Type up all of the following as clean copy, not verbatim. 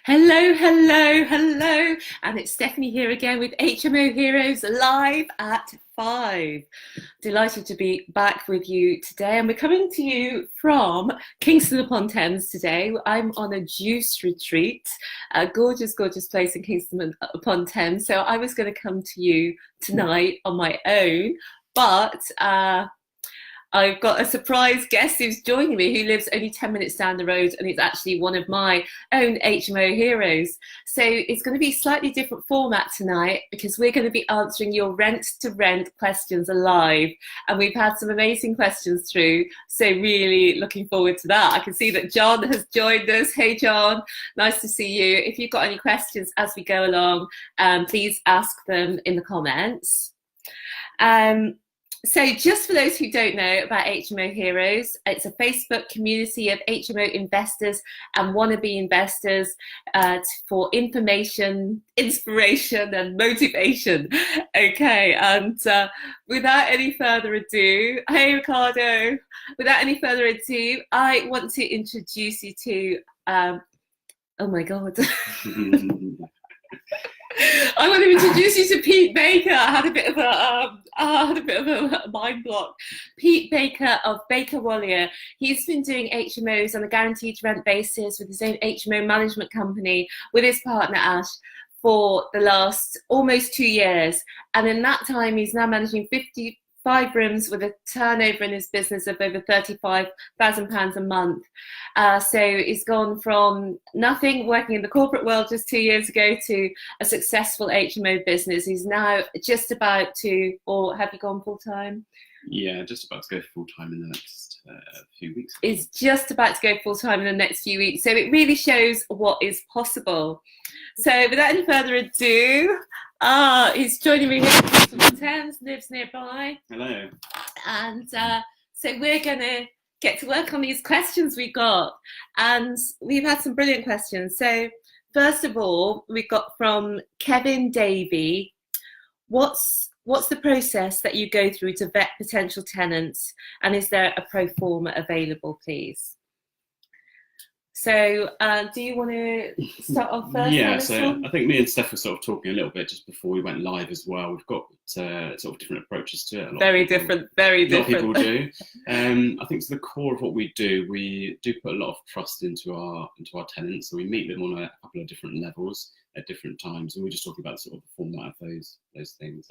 Hello, hello, hello. And it's Stephanie here again with HMO Heroes live at 5. Delighted to be back with you today. And we're coming to you from Kingston upon Thames today. I'm on a juice retreat, a gorgeous, gorgeous place in Kingston upon Thames. So I was going to come to you tonight on my own, but I've got a surprise guest who's joining me who lives only 10 minutes down the road, and it's actually one of my own HMO heroes. So it's going to be a slightly different format tonight because we're going to be answering your rent to rent questions live. And we've had some amazing questions through. So really looking forward to that. I can see that John has joined us. Hey, John, nice to see you. If you've got any questions as we go along, please ask them in the comments. So just for those who don't know about HMO Heroes, it's a Facebook community of HMO investors and wannabe investors for information, inspiration and motivation. Okay, and without any further ado, hey Ricardo, without any further ado, I want to introduce you to, oh my God. I want to introduce you to Pete Baker. I had a bit of a mind block. Pete Baker of Baker Wallier. He's been doing HMOs on a guaranteed rent basis with his own HMO management company with his partner Ash for the last almost 2 years. And in that time, he's now managing 55 rooms with a turnover in his business of over £35,000 a month. So he's gone from nothing, working in the corporate world just 2 years ago, to a successful HMO business. He's now just about to, or have you gone full time? Yeah, just about to go full time in the next few weeks. Is just about to go full time in the next few weeks. So it really shows what is possible. So without any further ado, he's joining me here from Thames, lives nearby. Hello. And so we're going to get to work on these questions we got. And we've had some brilliant questions. So first of all, we got from Kevin Davey. What's the process that you go through to vet potential tenants? And is there a pro forma available, please? So do you want to start off first? Yeah, so I think me and Steph were sort of talking a little bit just before we went live as well. We've got sort of different approaches to it. Very different. A lot of people do. I think to the core of what we do put a lot of trust into our tenants. So we meet them on a couple of different levels at different times, and we're just talking about sort of the format of those things.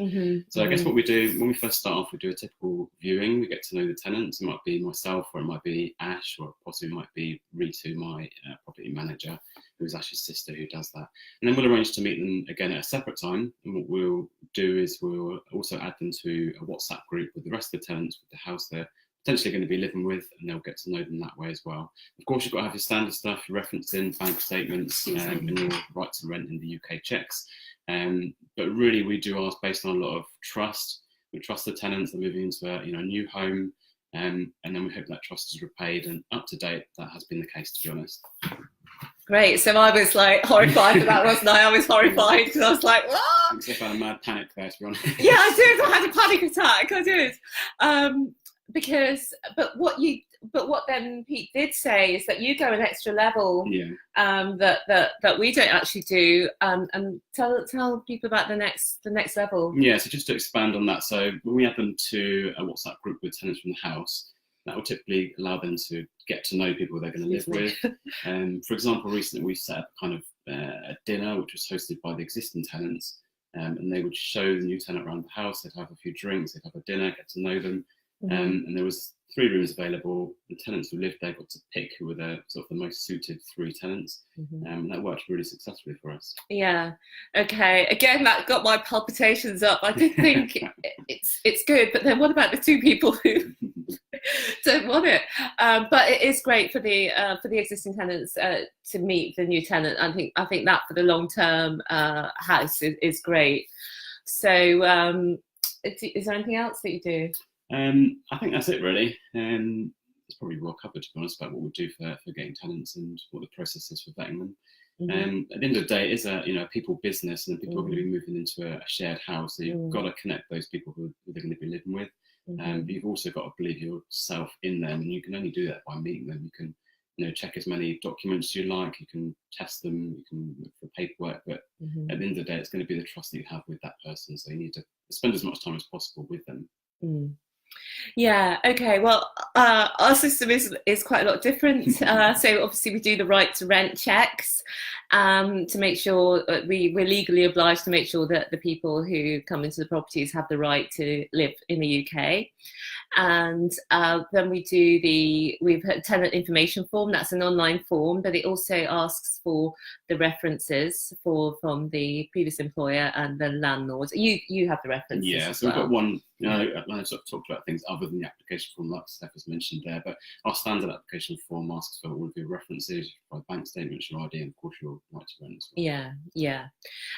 So I guess what we do when we first start off, we do a typical viewing. We get to know the tenants. It might be myself, or it might be Ash, or possibly might be Ritu, my property manager, who's Ash's sister, who does that. And then we'll arrange to meet them again at a separate time. And what we'll do is we'll also add them to a WhatsApp group with the rest of the tenants with the house they're potentially going to be living with, and they'll get to know them that way as well. Of course, you've got to have your standard stuff, your referencing, bank statements, and your right to rent in the UK checks. But really, we do ours based on a lot of trust. We trust the tenants. They're moving into a new home, and then we hope that trust is repaid. And up to date, that has been the case, to be honest. Great. So I was like horrified for that, wasn't I? I was horrified because I was like, what? I had a mad panic there, to be honest. Yeah, I did. I had a panic attack. I did. But what then Pete did say is that you go an extra level, that we don't actually do, and tell people about the next level. Yeah, so just to expand on that, so when we add them to a WhatsApp group with tenants from the house, that will typically allow them to get to know people they're going to live with. For example, recently we set up kind of a dinner which was hosted by the existing tenants, and they would show the new tenant around the house. They'd have a few drinks, they'd have a dinner, get to know them. And there was 3 rooms available. The tenants who lived there got to pick who were the sort of the most suited 3 tenants, and that worked really successfully for us. Yeah. Okay. Again, that got my palpitations up. I did think it's good, but then what about the 2 people who don't want it? But it is great for the existing tenants to meet the new tenant. I think that for the long term house is great. So is there anything else that you do? I think that's it really. It's probably well covered, to be honest, about what we do for getting tenants and what the process is for vetting them. At the end of the day, it is a people business, and people are going to be moving into a shared house. So you've got to connect those people who they're going to be living with. But you've also got to believe yourself in them, and you can only do that by meeting them. You can check as many documents you like. You can test them. You can look for paperwork. But at the end of the day, it's going to be the trust that you have with that person. So you need to spend as much time as possible with them. Yeah, okay. Well, our system is quite a lot different. So obviously we do the right to rent checks to make sure we're legally obliged to make sure that the people who come into the properties have the right to live in the UK. And then we've a tenant information form. That's an online form, but it also asks for the references from the previous employer and the landlord. You have the references. Yeah, so we've got one. I sort of talked about things other than the application form, like Steph has mentioned there. But our standard application form asks for all of your references, your bank statements, your ID, and of course your right to rent as well. Yeah.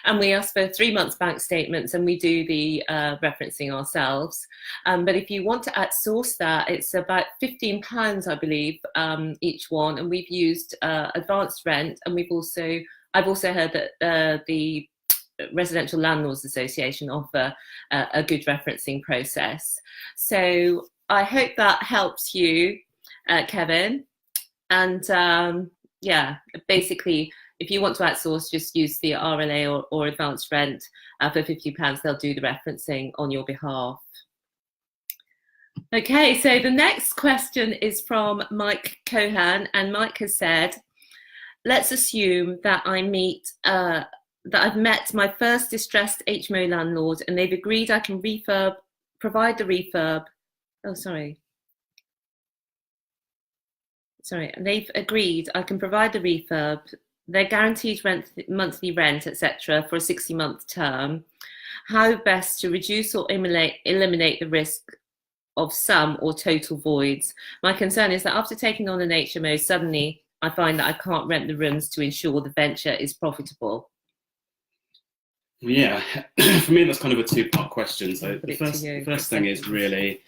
And we ask for 3 months bank statements, and we do the referencing ourselves. But if you want to outsource that, it's about £15, I believe, each one. And we've used advanced rent, and I've also heard that the Residential Landlords Association offer a good referencing process. So I hope that helps you, Kevin. And yeah, basically, if you want to outsource, just use the RLA or advanced rent for £50. They'll do the referencing on your behalf. Okay, so the next question is from Mike Cohan, and Mike has said, let's assume that I've met my first distressed HMO landlord and they've agreed I can provide the refurb. They've agreed I can provide the refurb, their guaranteed monthly rent, etc. for a 60-month term. How best to reduce or eliminate the risk of some or total voids? My concern is that after taking on an HMO, suddenly I find that I can't rent the rooms to ensure the venture is profitable. Yeah, for me, that's kind of a two-part question. So the first thing is really,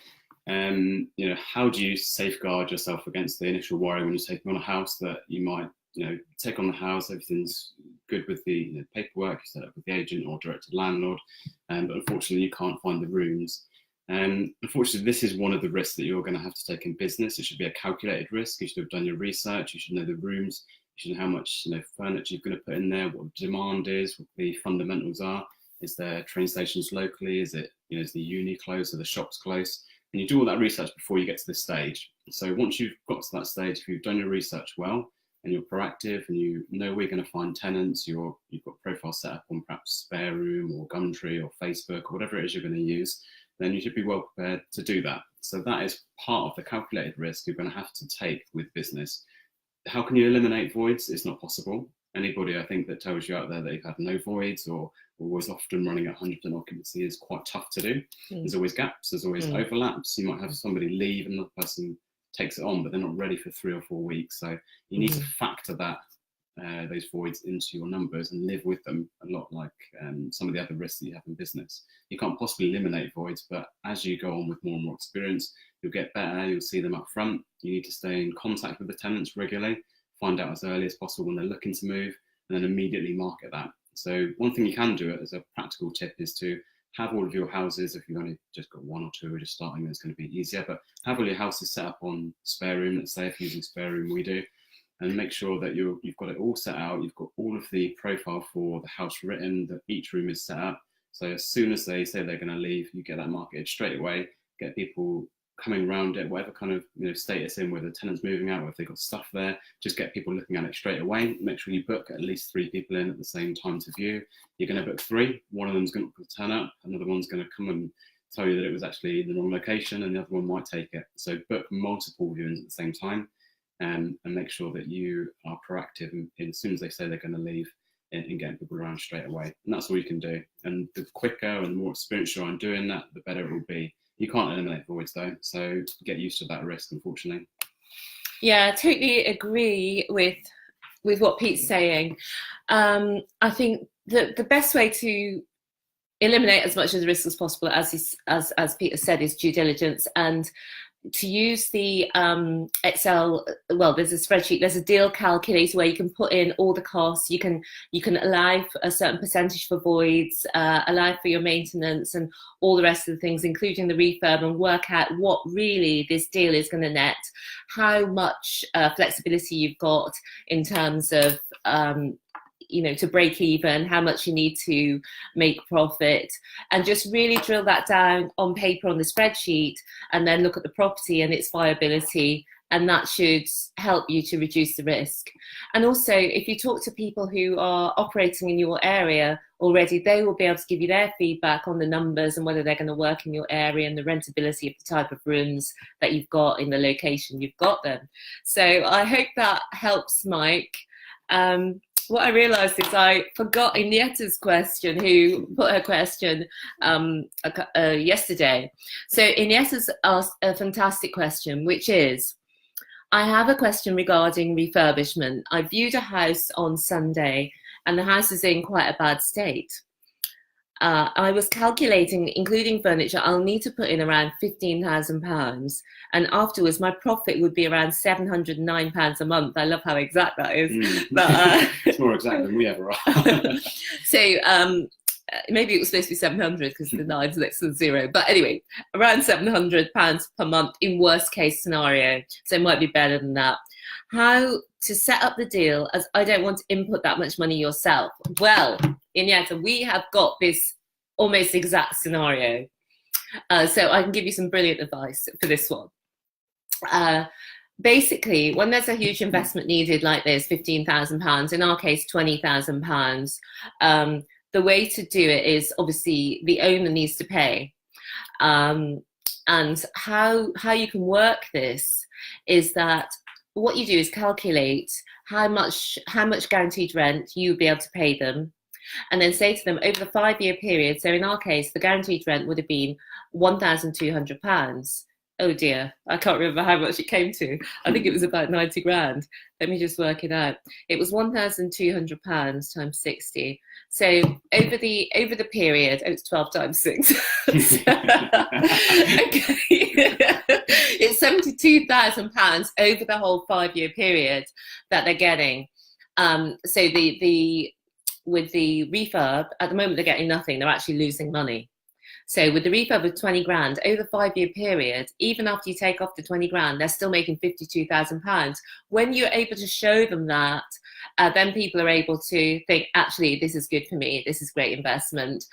how do you safeguard yourself against the initial worry when you're taking on a house that you might, take on the house, everything's good with the paperwork, you set up with the agent or direct to landlord, but unfortunately you can't find the rooms. Unfortunately, this is one of the risks that you're going to have to take in business. It should be a calculated risk. You should have done your research. You should know the rooms. You should know how much furniture you're going to put in there, what the demand is, what the fundamentals are. Is there train stations locally? Is it is the uni close? Are the shops close? And you do all that research before you get to this stage. So once you've got to that stage, if you've done your research well and you're proactive and you know where you're going to find tenants, you've got profiles set up on perhaps Spare Room or Gumtree or Facebook or whatever it is you're going to use, then you should be well prepared to do that. So that is part of the calculated risk you're going to have to take with business. How can you eliminate voids? It's not possible. Anybody, I think, that tells you out there that they've had no voids or was often running at 100% occupancy is quite tough to do. There's always gaps, there's always overlaps. You might have somebody leave and the person takes it on, but they're not ready for 3 or 4 weeks. So you need to factor that those voids into your numbers and live with them, a lot like some of the other risks that you have in business. You can't possibly eliminate voids, but as you go on with more and more experience, you'll get better, you'll see them up front. You need to stay in contact with the tenants regularly, find out as early as possible when they're looking to move, and then immediately market that. So one thing you can do as a practical tip is to have all of your houses, if you've only just got 1 or 2 or just starting, then it's going to be easier, but have all your houses set up on Spare Room, let's say, if you're using Spare Room, we do, and make sure that you've got it all set out, you've got all of the profile for the house written, that each room is set up. So as soon as they say they're going to leave, you get that marketed straight away, get people coming around it, whatever kind of status in, whether the tenant's moving out or if they've got stuff there, just get people looking at it straight away. Make sure you book at least 3 people in at the same time to view. You're going to book 3, one of them's going to turn up, another one's going to come and tell you that it was actually in the wrong location, and the other one might take it. So book multiple viewings at the same time, and make sure that you are proactive and as soon as they say they're going to leave, in getting people around straight away. And that's all you can do. And the quicker and the more experience you're on doing that, the better it will be. You can't eliminate voids though, so get used to that risk, unfortunately. Yeah, I totally agree with what Pete's saying. I think the best way to eliminate as much of the risk as possible, as Peter said, is due diligence. And to use the Excel, well, there's a spreadsheet, there's a deal calculator where you can put in all the costs. You can allow for a certain percentage for voids, allow for your maintenance and all the rest of the things, including the refurb, and work out what really this deal is going to net, how much flexibility you've got in terms of to break even, how much you need to make profit, and just really drill that down on paper on the spreadsheet, and then look at the property and its viability, and that should help you to reduce the risk. And also, if you talk to people who are operating in your area already, they will be able to give you their feedback on the numbers and whether they're going to work in your area and the rentability of the type of rooms that you've got in the location you've got them. So I hope that helps, Mike. What I realised is I forgot Inietta's question, who put her question yesterday. So Inietta's asked a fantastic question, which is, I have a question regarding refurbishment. I viewed a house on Sunday and the house is in quite a bad state. I was calculating, including furniture, I'll need to put in around £15,000, and afterwards my profit would be around £709 a month. I love how exact that is. But, it's more exact than we ever are. So maybe it was supposed to be 700 because the 9's next to the 0. But anyway, around £700 per month in worst case scenario. So it might be better than that. How to set up the deal, as I don't want to input that much money yourself. Well, Inietta, we have got this almost exact scenario. So I can give you some brilliant advice for this one. Basically, when there's a huge investment needed like this, £15,000, in our case, £20,000, the way to do it is obviously the owner needs to pay. And how you can work this is that what you do is calculate how much guaranteed rent you'll be able to pay them, and then say to them over the 5-year period. So in our case, the guaranteed rent would have been £1,200. Oh dear, I can't remember how much it came to. I think it was about 90 grand. Let me just work it out. It was £1,200 times 60. So over the period, it's 12 times 6. Okay. It's £72,000 over the whole 5-year period that they're getting. So with the refurb, at the moment they're getting nothing. They're actually losing money. So with the refurb of 20 grand over the 5-year period, even after you take off the 20 grand, they're still making £52,000. When you're able to show them that, then people are able to think, actually, this is good for me. This is great investment,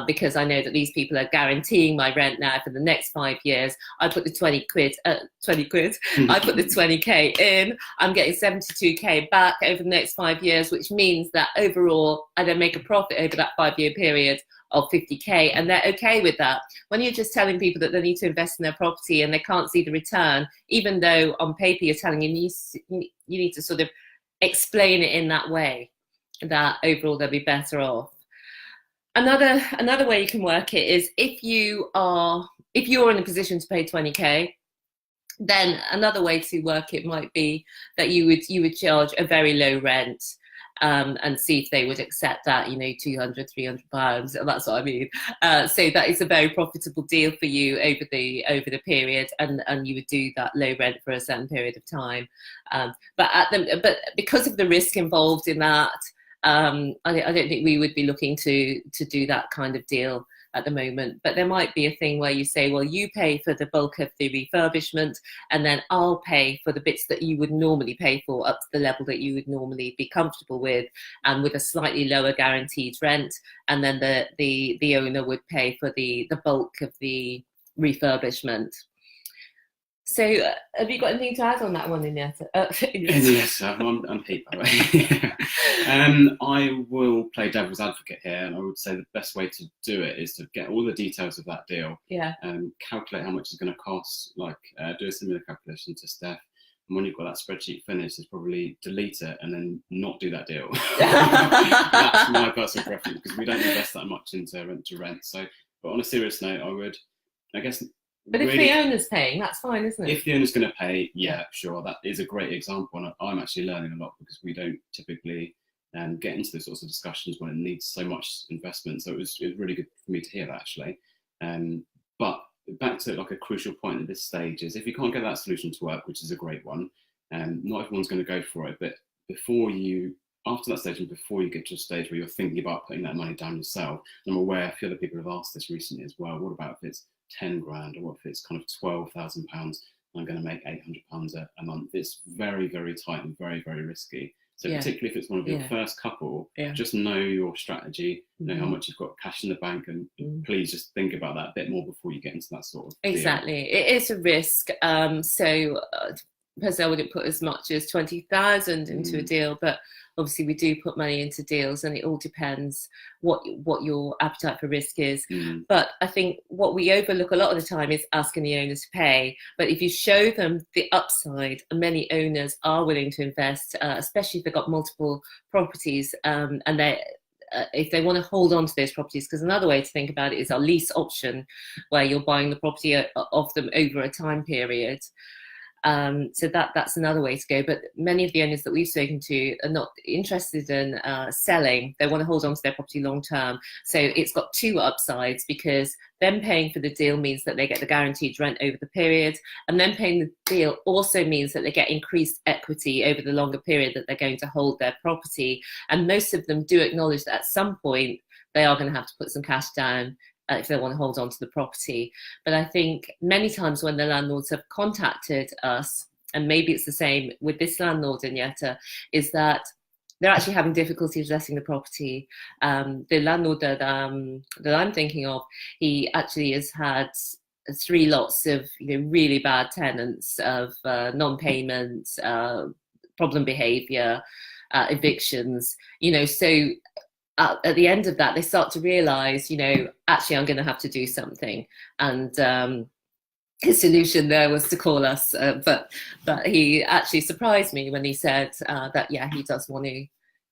because I know that these people are guaranteeing my rent now for the next 5 years. I put the 20 quid. I put the 20k in. I'm getting 72k back over the next 5 years, which means that overall I then make a profit over that 5-year period of 50k, and they're okay with that. When you're just telling people that they need to invest in their property and they can't see the return, even though on paper you're telling you need to sort of explain it in that way, that overall they'll be better off. Another way you can work it is if you're in a position to pay 20k, then another way to work it might be that you would charge a very low rent. And see if they would accept that, £200, £300. That's what I mean. So that is a very profitable deal for you over the period, and you would do that low rent for a certain period of time. But because of the risk involved in that, I don't think we would be looking to do that kind of deal at the moment. But there might be a thing where you say, well, you pay for the bulk of the refurbishment, and then I'll pay for the bits that you would normally pay for up to the level that you would normally be comfortable with, and with a slightly lower guaranteed rent, and then the owner would pay for the bulk of the refurbishment. So have you got anything to add on that one, Inietta? Yes, I'm Pete, by the way. I will play devil's advocate here, and I would say the best way to do it is to get all the details of that deal. Yeah. Calculate how much it's going to cost, do a similar calculation to Steph. And when you've got that spreadsheet finished, is probably delete it and then not do that deal. That's my personal preference, because we don't invest that much into rent to rent. So, but on a serious note, I would, I guess. But if the owner's paying, that's fine, isn't it? If the owner's going to pay, yeah, sure. That is a great example. And I'm actually learning a lot, because we don't typically get into those sorts of discussions when it needs so much investment. So it was really good for me to hear that, actually. But back to like a crucial point at this stage is if you can't get that solution to work, which is a great one, not everyone's going to go for it. But after that stage and before you get to a stage where you're thinking about putting that money down yourself, and I'm aware a few other people have asked this recently as well. What about if it's 10 grand, or what if it's kind of £12,000? I'm going to make £800 a month. It's very, very tight and very, very risky. So particularly if it's one of your first couple, just know your strategy, know how much you've got cash in the bank, and please just think about that a bit more before you get into that sort of deal. Exactly. It is a risk. So personally, I wouldn't put as much as 20,000 into a deal, but obviously we do put money into deals, and it all depends what your appetite for risk is. But I think what we overlook a lot of the time is asking the owners to pay. But if you show them the upside, and many owners are willing to invest, especially if they've got multiple properties, and if they want to hold on to those properties, because another way to think about it is a lease option, where you're buying the property off them over a time period. So that's another way to go. But many of the owners that we've spoken to are not interested in selling. They want to hold on to their property long term. So it's got two upsides, because them paying for the deal means that they get the guaranteed rent over the period, and then paying the deal also means that they get increased equity over the longer period that they're going to hold their property. And most of them do acknowledge that at some point they are going to have to put some cash down if they want to hold on to the property. But I think many times when the landlords have contacted us, and maybe it's the same with this landlord in Yetta, is that they're actually having difficulties letting the property. The landlord that I'm thinking of, he actually has had 3 lots of really bad tenants, of non-payments, problem behaviour, evictions. So at the end of that, they start to realise, actually, I'm going to have to do something. And his solution there was to call us. But he actually surprised me when he said that, he does want to,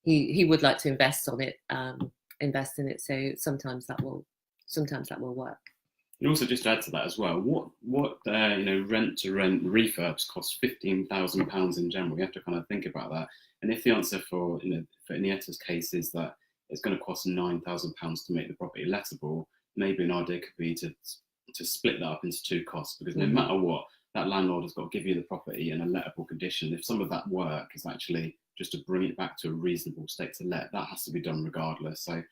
he would like to invest in it. So sometimes that will work. And also, just to add to that as well, what rent to rent refurbs cost £15,000 in general. You have to kind of think about that. And if the answer for Nietta's case is that it's going to cost £9,000 to make the property lettable, maybe an idea could be to split that up into 2 costs, because no matter what, that landlord has got to give you the property in a lettable condition. If some of that work is actually just to bring it back to a reasonable state to let, that has to be done regardless. So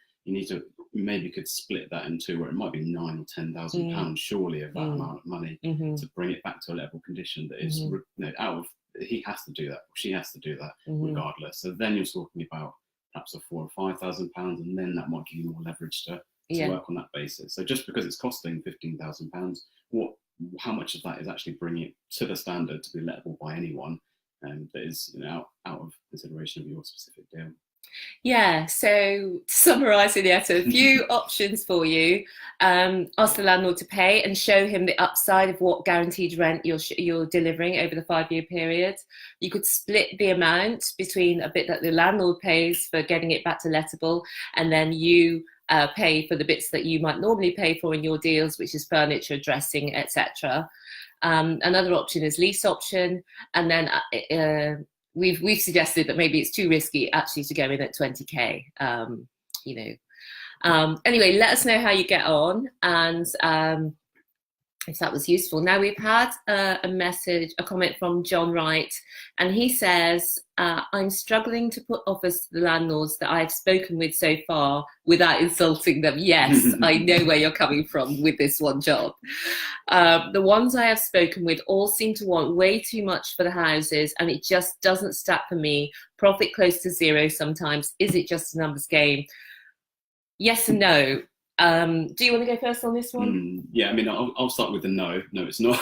maybe could split that in 2, where it might be £9,000 or £10,000 surely of that amount of money to bring it back to a lettable condition that is he has to do that, or she has to do that regardless. So then you're talking about perhaps a £4,000 or £5,000, and then that might give you more leverage to work on that basis. So just because it's costing £15,000, how much of that is actually bringing it to the standard to be lettable by anyone, that is out of consideration of your specific deal? Yeah, so to summarise, a few options for you. Ask the landlord to pay and show him the upside of what guaranteed rent you're delivering over the 5-year period. You could split the amount between a bit that the landlord pays for getting it back to lettable, and then you pay for the bits that you might normally pay for in your deals, which is furniture, dressing, etc. Another option is lease option, and then we've suggested that maybe it's too risky actually to go in at 20k. Anyway, let us know how you get on, and if that was useful. Now, we've had a comment from John Wright, and he says, I'm struggling to put offers to the landlords that I've spoken with so far without insulting them. Yes, I know where you're coming from with this one, John. The ones I have spoken with all seem to want way too much for the houses, and it just doesn't stack for me. Profit close to 0 sometimes. Is it just a numbers game? Yes and no. Do you want to go first on this one? Yeah, I mean, I'll start with the no. No, it's not.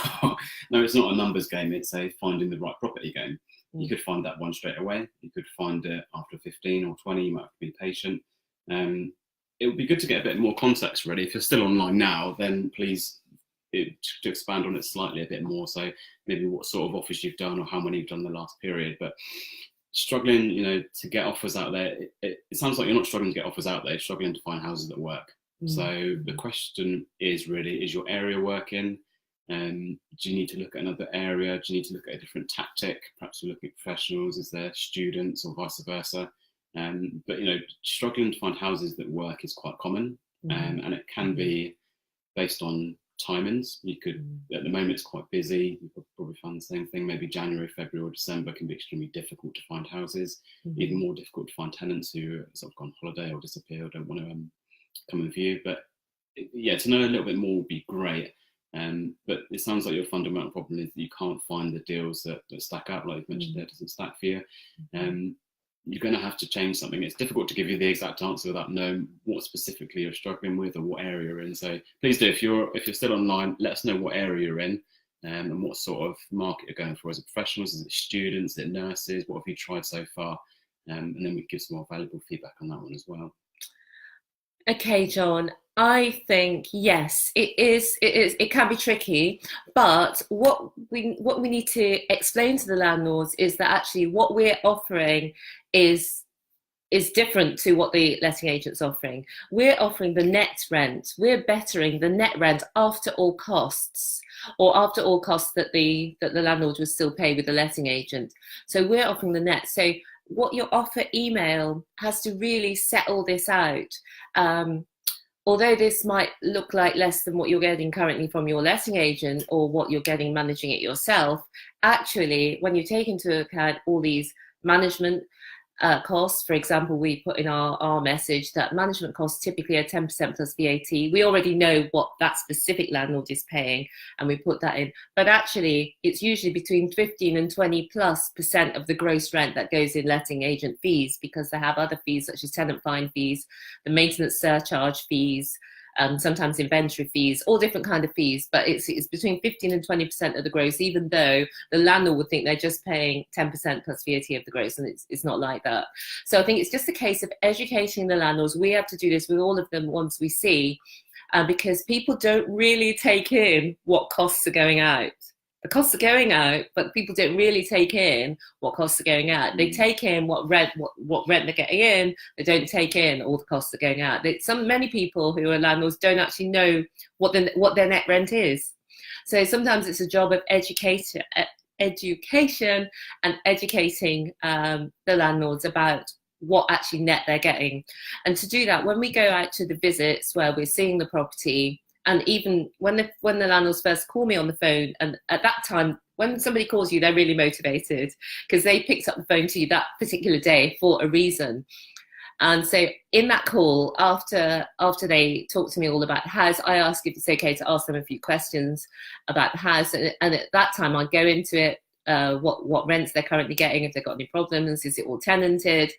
No, it's not a numbers game. It's a finding the right property game. You could find that one straight away. You could find it after 15 or 20. You might have to be patient. It would be good to get a bit more context, really. If you're still online now, then please to expand on it slightly a bit more. So maybe what sort of offers you've done, or how many you've done the last period. But struggling, to get offers out there. It sounds like you're not struggling to get offers out there. You're struggling to find houses that work. So the question is really, is your area working? Do you need to look at another area? Do you need to look at a different tactic? Perhaps you're looking at professionals. Is there students, or vice versa? But struggling to find houses that work is quite common, and it can be based on timings. You could, at the moment, it's quite busy. You could probably find the same thing. Maybe January, February, or December can be extremely difficult to find houses. Even more difficult to find tenants who have sort of gone on holiday or disappear or don't want to come and view. But yeah, to know a little bit more would be great. But it sounds like your fundamental problem is that you can't find the deals that stack up, like you mentioned, it doesn't stack for you. You're going to have to change something. It's difficult to give you the exact answer without knowing what specifically you're struggling with or what area you're in. So please do, if you're still online, let us know what area you're in and what sort of market you're going for. Is it professionals? Is it students? Is it nurses? What have you tried so far? And then we can give some more valuable feedback on that one as well. Okay, John, I think yes, it can be tricky, but what we need to explain to the landlords is that actually what we're offering is different to what the letting agent's offering. We're offering the net rent. We're bettering the net rent after all costs, or after all costs that the landlord would still pay with the letting agent. So we're offering the net. So what your offer email has to really set all this out. Although this might look like less than what you're getting currently from your letting agent or what you're getting managing it yourself, actually, when you take into account all these management costs, for example, we put in our message that management costs typically are 10% plus VAT. We already know what that specific landlord is paying, and we put that in. But actually, it's usually between 15 and 20% of the gross rent that goes in letting agent fees, because they have other fees such as tenant fine fees, the maintenance surcharge fees, sometimes inventory fees, all different kind of fees, but it's between 15 and 20% of the gross, even though the landlord would think they're just paying 10% plus VAT of the gross, and it's not like that. So I think it's just a case of educating the landlords. We have to do this with all of them once we see, because people don't really take in what costs are going out. The costs are going out, but people don't really take in what costs are going out. They take in what rent they're getting in. They don't take in all the costs that are going out. Many people who are landlords don't actually know what their net rent is. So sometimes it's a job of education and educating the landlords about what actually net they're getting. And to do that, when we go out to the visits where we're seeing the property, and even when the landlords first call me on the phone, and at that time, when somebody calls you, they're really motivated because they picked up the phone to you that particular day for a reason. And so in that call, after they talk to me all about the house, I ask if it's okay to ask them a few questions about the house. And at that time, I go into it, what rents they're currently getting, if they've got any problems, is it all tenanted,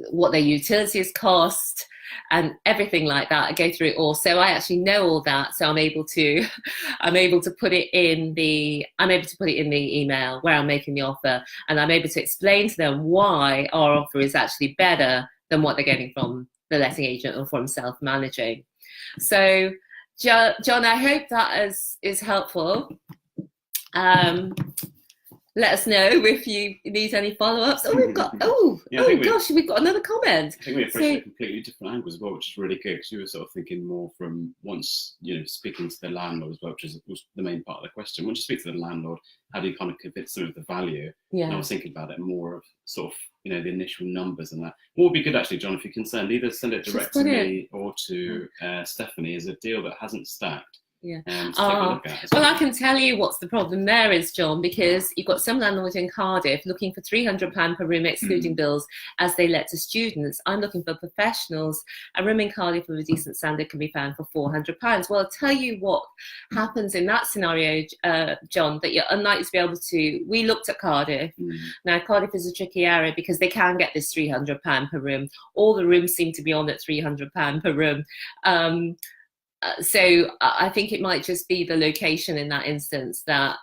what their utilities cost, and everything like that. I go through it all, so I actually know all that. So I'm able to put it in the email where I'm making the offer, and I'm able to explain to them why our offer is actually better than what they're getting from the letting agent or from self-managing. So, John, I hope that is helpful. Let us know if you need any follow-ups. Oh, we've got we've got another comment. I think we approached a completely different angle as well, which is really good, because you were sort of thinking more from once, speaking to the landlord as well, which was the main part of the question. Once you speak to the landlord, how do you kind of convince them of the value? Yeah. And I was thinking about it more of sort of, the initial numbers and that. What would be good actually, John, if you can send it direct to me or to Stephanie, as a deal that hasn't stacked. Yeah. Well, I can tell you what's the problem there is, John, because you've got some landlords in Cardiff looking for £300 per room excluding bills as they let to students. I'm looking for professionals. A room in Cardiff of a decent standard can be found for £400. Well, I'll tell you what happens in that scenario, John, that you're unlikely to be able to. We looked at Cardiff. Now, Cardiff is a tricky area because they can get this £300 per room. All the rooms seem to be on at £300 per room. So I think it might just be the location in that instance that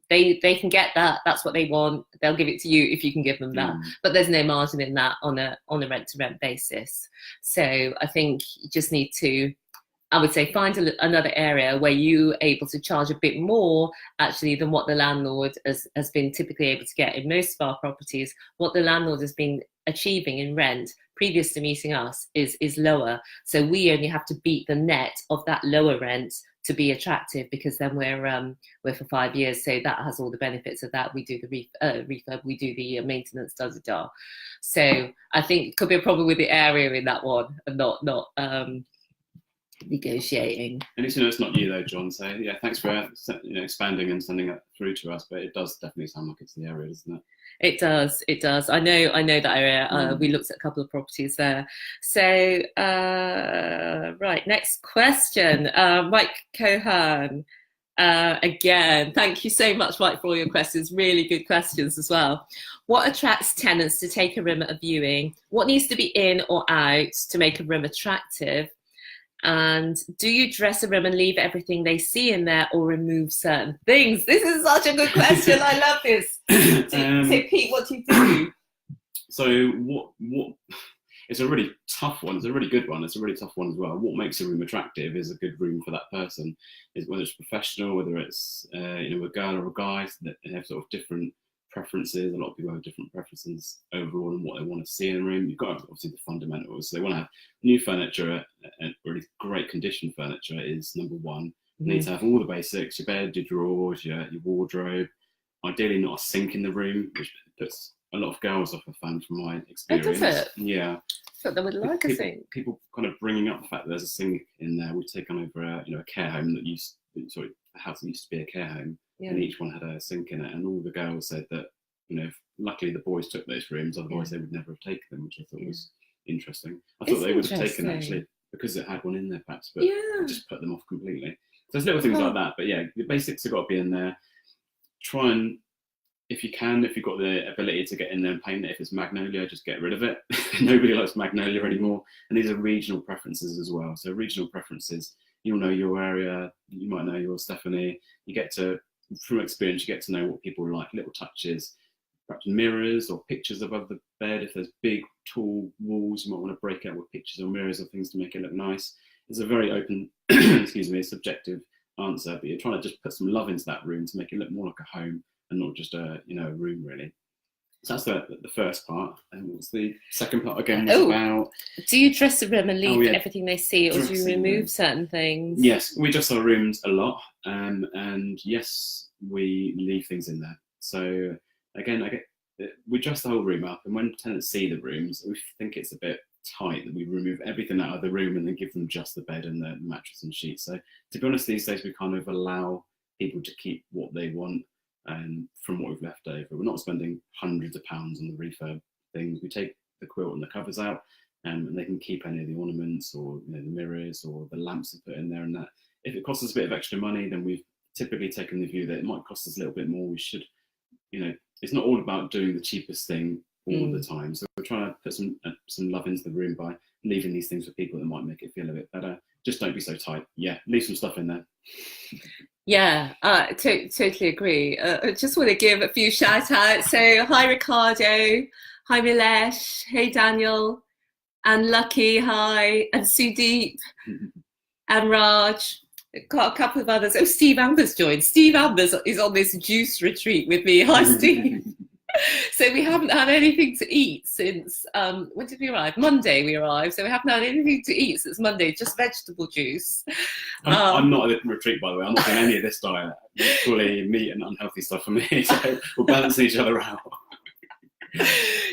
they can get that. That's what they want. They'll give it to you if you can give them that. But there's no margin in that on a rent-to-rent basis. So I think you just need to, I would say, find another area where you're able to charge a bit more actually than what the landlord has been typically able to get in most of our properties. What the landlord has been achieving in rent previous to meeting us is lower. So we only have to beat the net of that lower rent to be attractive, because then we're for 5 years. So that has all the benefits of that. We do the refurb, we do the maintenance, da. So I think it could be a problem with the area in that one, and not negotiating. And it's not you though, John. So yeah, thanks for expanding and sending that through to us. But it does definitely sound like it's the area, doesn't it? It does. It does. I know that area. We looked at a couple of properties there. So right, next question, Mike Cohan. Again, thank you so much, Mike, for all your questions. Really good questions as well. What attracts tenants to take a room at a viewing? What needs to be in or out to make a room attractive? And do you dress a room and leave everything they see in there, or remove certain things? This is such a good question. I love this. So Pete, what do you do? So what? It's a really tough one. It's a really good one. It's a really tough one as well. What makes a room attractive is a good room for that person. Is whether it's professional, whether it's a girl or a guy, so that they have sort of different preferences. A lot of people have different preferences overall on what they want to see in a room. You've got obviously the fundamentals. So they want to have new furniture, and really great condition furniture is number one. You need to have all the basics: your bed, your drawers, your wardrobe. Ideally, not a sink in the room, which puts a lot of girls off, I found from my experience. Oh, does it? Yeah. But they would like a sink. People kind of bringing up the fact that there's a sink in there. We've taken over a care home a house that used to be a care home, and each one had a sink in it. And all the girls said that, luckily the boys took those rooms, otherwise they would never have taken them, which I thought was interesting. I thought they would have taken actually because it had one in there perhaps, but just put them off completely. So there's little things like that, but yeah, the basics have got to be in there. Try and, if you've got the ability to get in there and paint it, if it's magnolia, just get rid of it. Nobody likes magnolia anymore. And these are regional preferences as well. So regional preferences, you'll know your area, you might know yours, Stephanie. From experience, you get to know what people like, little touches, perhaps mirrors or pictures above the bed. If there's big, tall walls, you might want to break out with pictures or mirrors or things to make it look nice. It's a very open, subjective answer, but you're trying to just put some love into that room to make it look more like a home and not just a room really. So that's the first part. And what's the second part again? About, do you dress the room and leave everything they see, or do you remove certain things? Yes, we dress our rooms a lot, and yes, we leave things in there. So again, we dress the whole room up, and when tenants see the rooms, we think it's a bit tight that we remove everything out of the room and then give them just the bed and the mattress and sheets. So to be honest, these days we kind of allow people to keep what they want from what we've left over. We're not spending hundreds of pounds on the refurb things. We take the quilt and the covers out, and they can keep any of the ornaments or the mirrors or the lamps to put in there. And that, if it costs us a bit of extra money, then we've typically taken the view that it might cost us a little bit more. We should, it's not all about doing the cheapest thing all the time. So we're trying to put some love into the room by leaving these things for people that might make it feel a bit better. Just don't be so tight. Yeah, leave some stuff in there. Yeah, totally agree. I just want to give a few shout outs. So hi Ricardo, hi Milesh, hey Daniel, and Lucky, hi, and Sudeep, and Raj. Got a couple of others. Oh, Steve Ambers joined. Steve Ambers is on this juice retreat with me. Hi Steve. So we haven't had anything to eat since, when did we arrive? Monday we arrived, so we haven't had anything to eat since Monday, just vegetable juice. I'm not at a retreat, by the way. I'm not doing any of this diet. It's fully meat and unhealthy stuff for me, so we're balancing each other out.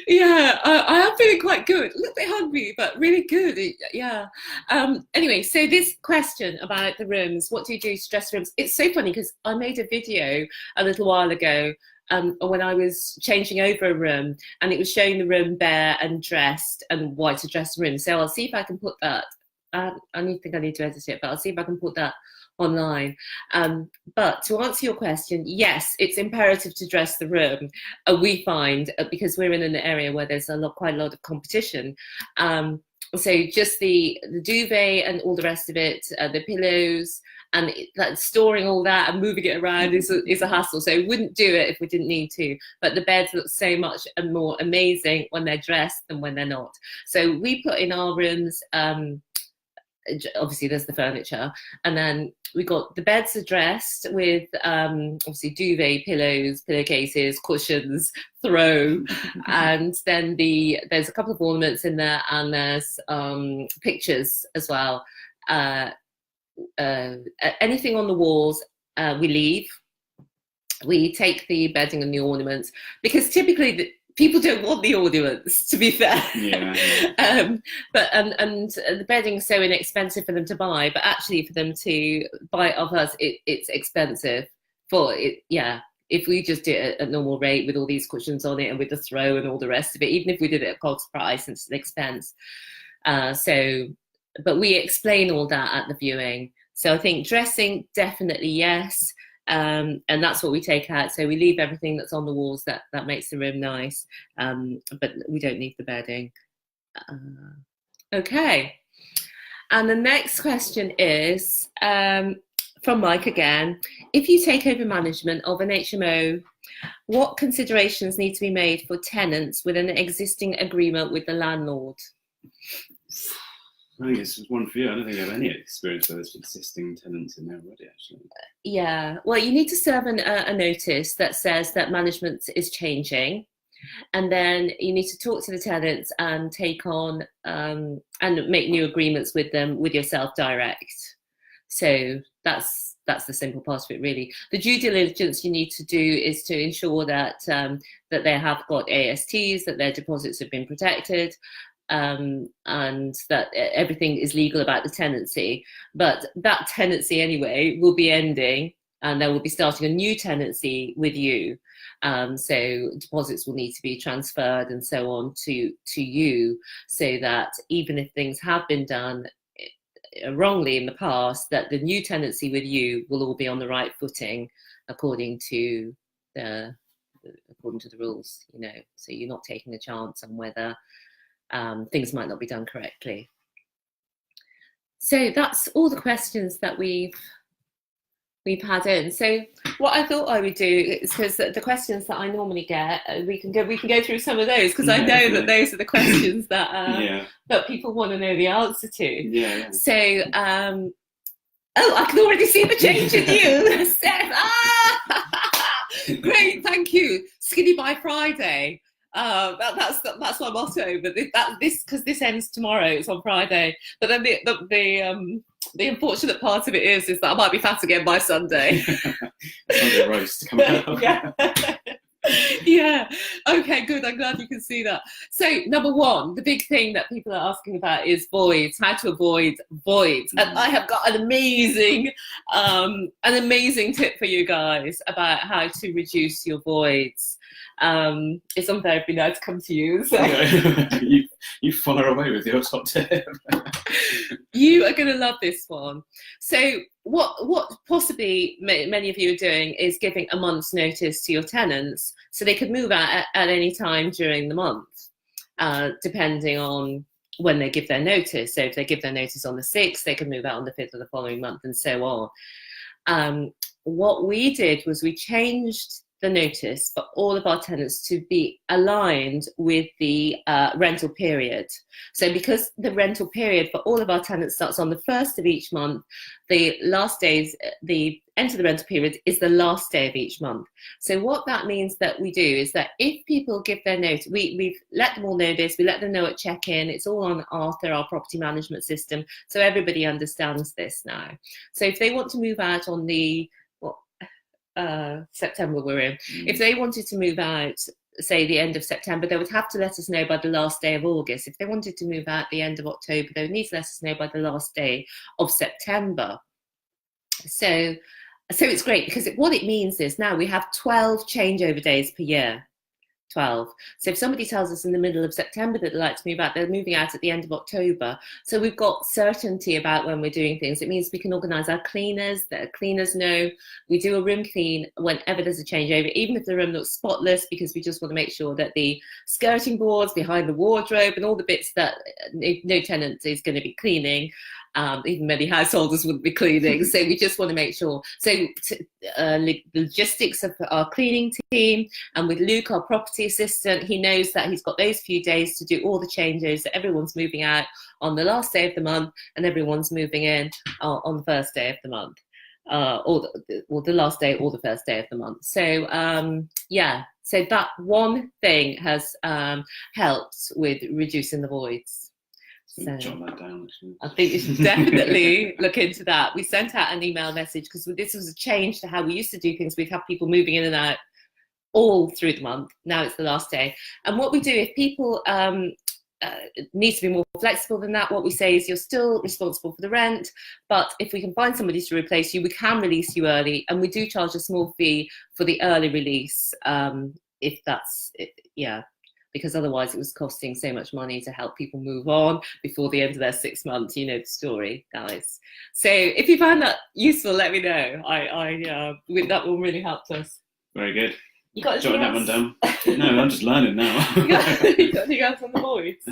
Yeah, I am feeling quite good. A little bit hungry, but really good. Yeah. Anyway, so this question about the rooms, what do you do to dress rooms? It's so funny because I made a video a little while ago when I was changing over a room, and it was showing the room bare and dressed and why to dress the room. So I'll see if I can put that. I think I need to edit it, but I'll see if I can put that online. But to answer your question, yes, it's imperative to dress the room. We find, because we're in an area where there's quite a lot of competition. So just the duvet and all the rest of it, the pillows, and storing all that and moving it around is a hassle. So we wouldn't do it if we didn't need to. But the beds look so much more amazing when they're dressed than when they're not. So we put in our rooms, obviously there's the furniture, and then we got the beds are dressed with obviously duvet, pillows, pillowcases, cushions, throw, and then there's a couple of ornaments in there, and there's pictures as well. Anything on the walls we leave. We take the bedding and the ornaments, because typically people don't want the audience, to be fair. Yeah. But the bedding's so inexpensive for them to buy, but actually for them to buy it off us, it's expensive for it. Yeah. If we just did it at normal rate with all these cushions on it and with the throw and all the rest of it, even if we did it at cost price, it's an expense. But we explain all that at the viewing. So I think dressing, definitely yes. And that's what we take out. So we leave everything that's on the walls that makes the room nice. But we don't leave the bedding. Okay. And the next question is, from Mike again. If you take over management of an HMO, what considerations need to be made for tenants with an existing agreement with the landlord? I think it's one for you. I don't think I have any experience with this existing tenants in there already, actually. Yeah, well, you need to serve a notice that says that management is changing. And then you need to talk to the tenants and take on and make new agreements with them, with yourself direct. So that's the simple part of it, really. The due diligence you need to do is to ensure that that they have got ASTs, that their deposits have been protected, and that everything is legal about the tenancy. But that tenancy anyway will be ending, and they will be starting a new tenancy with you. So deposits will need to be transferred and so on to you, so that even if things have been done wrongly in the past, that the new tenancy with you will all be on the right footing according to the rules, you know. So you're not taking a chance on whether things might not be done correctly. So that's all the questions that we've had in. So what I thought I would do is, because the questions that I normally get, we can go through some of those, because I know that those are the questions that that people want to know the answer to. Yeah. So I can already see the change in you, Steph. Great, thank you. Skinny by Friday. That's my motto. But because this ends tomorrow, it's on Friday. But then the unfortunate part of it is that I might be fat again by Sunday. Sunday roast coming up. Yeah. Yeah. Okay, good. I'm glad you can see that. So number one, the big thing that people are asking about is voids, how to avoid voids. And I have got an amazing tip for you guys about how to reduce your voids. It's unfair now to come to you. So. You fire away with your top tip. You are going to love this one. So what possibly many of you are doing is giving a month's notice to your tenants, so they could move out at any time during the month, depending on when they give their notice. So if they give their notice on the 6th, they can move out on the 5th of the following month, and so on. What we did was we changed the notice for all of our tenants to be aligned with the rental period. So because the rental period for all of our tenants starts on the 1st of each month, the end of the rental period is the last day of each month. So what that means that we do is that if people give their notice, we've let them all know this, we let them know at check-in, it's all on Arthur, our property management system, so everybody understands this now. So if they want to move out on the September we're in, if they wanted to move out, say the end of September, they would have to let us know by the last day of August. If they wanted to move out the end of October, they would need to let us know by the last day of September. So it's great, because what it means is now we have 12 changeover days per year. 12. So if somebody tells us in the middle of September that they'd like to move out, they're moving out at the end of October. So we've got certainty about when we're doing things. It means we can organise our cleaners, that cleaners know we do a room clean whenever there's a changeover, even if the room looks spotless, because we just want to make sure that the skirting boards behind the wardrobe and all the bits that no tenant is going to be cleaning, even many householders wouldn't be cleaning. So we just want to make sure. So the logistics of our cleaning team, and with Luke, our property assistant, he knows that he's got those few days to do all the changes, that everyone's moving out on the last day of the month and everyone's moving in on the first day of the month, or the last day or the first day of the month. So so that one thing has helped with reducing the voids. So jot that down, I think you should definitely look into that. We sent out an email message, because this was a change to how we used to do things. We'd have people moving in and out all through the month. Now it's the last day. And what we do, if people need to be more flexible than that, what we say is you're still responsible for the rent, but if we can find somebody to replace you, we can release you early, and we do charge a small fee for the early release, if that's it, yeah, because otherwise it was costing so much money to help people move on before the end of their 6 months. You know the story, guys. So if you find that useful, let me know. That will really help us. Very good. You got jotting that one down? No, I'm just learning now. you got anything else on the voice?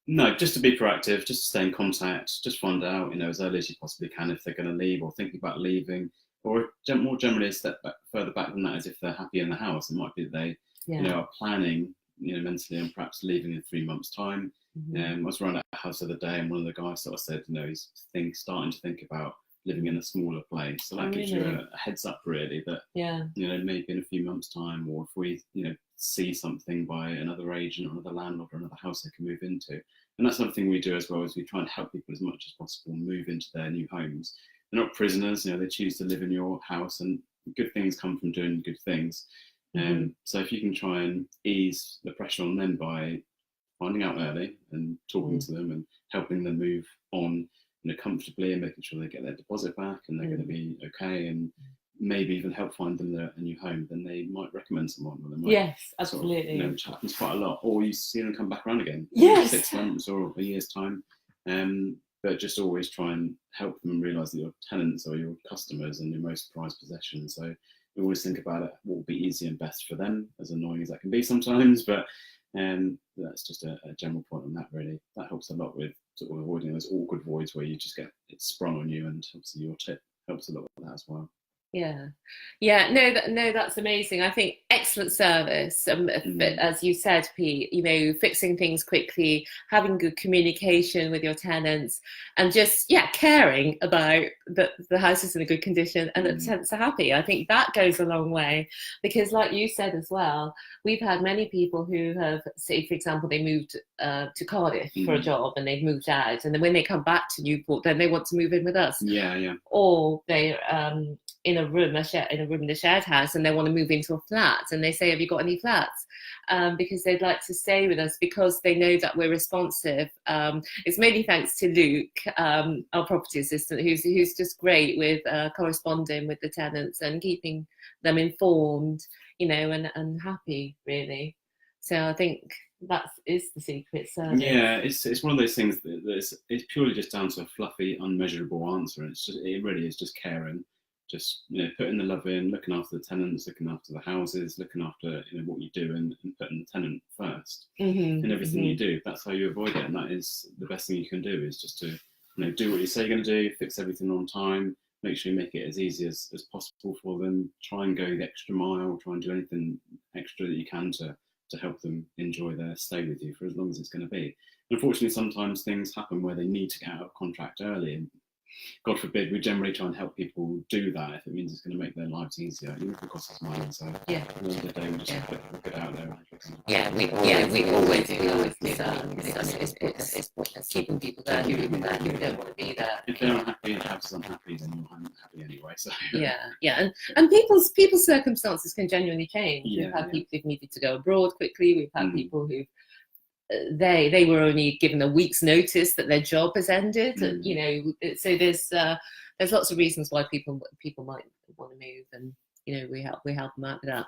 No, just to be proactive, just to stay in contact, just find out, as early as you possibly can if they're going to leave or thinking about leaving, or more generally a step back, further back than that, is if they're happy in the house. It might be that they, are planning, mentally, and perhaps leaving in 3 months' time. I was around at a house the other day, and one of the guys sort of said, he's starting to think about living in a smaller place. So that gives you a heads up, really, that maybe in a few months' time, or if we see something by another agent or another landlord or another house they can move into. And that's something we do as well, is we try and help people as much as possible move into their new homes. They're not prisoners, they choose to live in your house, and good things come from doing good things. So if you can try and ease the pressure on them by finding out early and talking to them and helping them move on comfortably, and making sure they get their deposit back and they're going to be okay, and maybe even help find them a new home, then they might recommend someone. Or they might, yes, absolutely. Which happens quite a lot. Or you see them come back around again in 6 months or a year's time. But just always try and help them realise that your tenants are your customers and your most prized possession. So we always think about it, what would be easy and best for them, as annoying as that can be sometimes. But that's just a general point on that, really. That helps a lot with sort of avoiding those awkward voids where you just get it sprung on you, and obviously your tip helps a lot with that as well. No, that's amazing. I think excellent service. As you said, Pete, fixing things quickly, having good communication with your tenants, and just caring about the house is in a good condition and that the tenants are happy. I think that goes a long way, because like you said as well, we've had many people who have, say for example, they moved to Cardiff for a job and they've moved out, and then when they come back to Newport, then they want to move in with us. Or they're in a room in the shared house, and they want to move into a flat, and they say, have you got any flats? Because they'd like to stay with us, because they know that we're responsive. It's mainly thanks to Luke, our property assistant, who's just great with corresponding with the tenants and keeping them informed, and happy, really. So I think that is the secret service. Yeah, it's one of those things that it's purely just down to a fluffy, unmeasurable answer. It really is just caring. Just putting the love in, looking after the tenants, looking after the houses, looking after what you do, and putting the tenant first in everything you do. That's how you avoid it, and that is the best thing you can do, is just to do what you say you're going to do, fix everything on time, make sure you make it as easy as possible for them. Try and go the extra mile, try and do anything extra that you can to help them enjoy their stay with you for as long as it's going to be. Unfortunately, sometimes things happen where they need to get out of contract early, and God forbid, we generally try and help people do that if it means it's going to make their lives easier, even if it costs us money. So at the end of the day, we just have to look it out there. We always it's keeping people there who don't want to be there. If they're unhappy and the house is unhappy, then you're unhappy anyway. So and people's circumstances can genuinely change. We've had people who've needed to go abroad quickly. We've had people who they were only given a week's notice that their job has ended. So there's lots of reasons why people might want to move, and we help them out with that.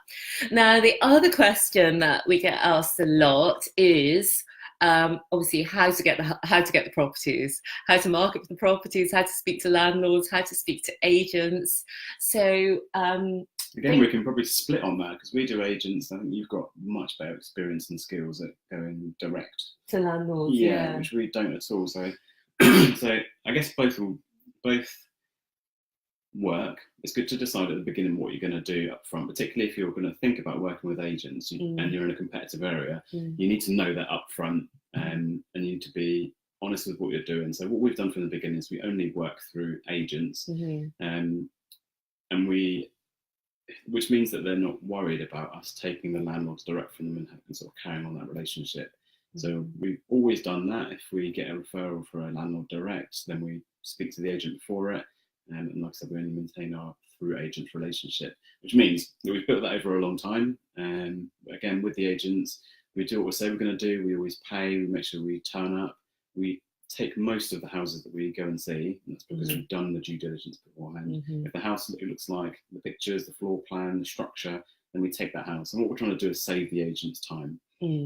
Now, the other question that we get asked a lot is obviously how to get the properties, how to market for the properties, how to speak to landlords, how to speak to agents. So again, we can probably split on that, because we do agents. I think you've got much better experience and skills at going direct to landlords, which we don't at all. So so I guess both work. It's good to decide at the beginning what you're going to do up front, particularly if you're going to think about working with agents and you're in a competitive area. You need to know that up front, and you need to be honest with what you're doing. So what we've done from the beginning is we only work through agents, and which means that they're not worried about us taking the landlords direct from them and sort of carrying on that relationship. So we've always done that. If we get a referral for a landlord direct, then we speak to the agent for it. And like I said, we only maintain our through agent relationship, which means that we've built that over a long time. Again, with the agents, we do what we say we're going to do. We always pay. We make sure we turn up. We take most of the houses that we go and see. And that's because we've done the due diligence beforehand. If the house looks like the pictures, the floor plan, the structure, then we take that house. And what we're trying to do is save the agent's time.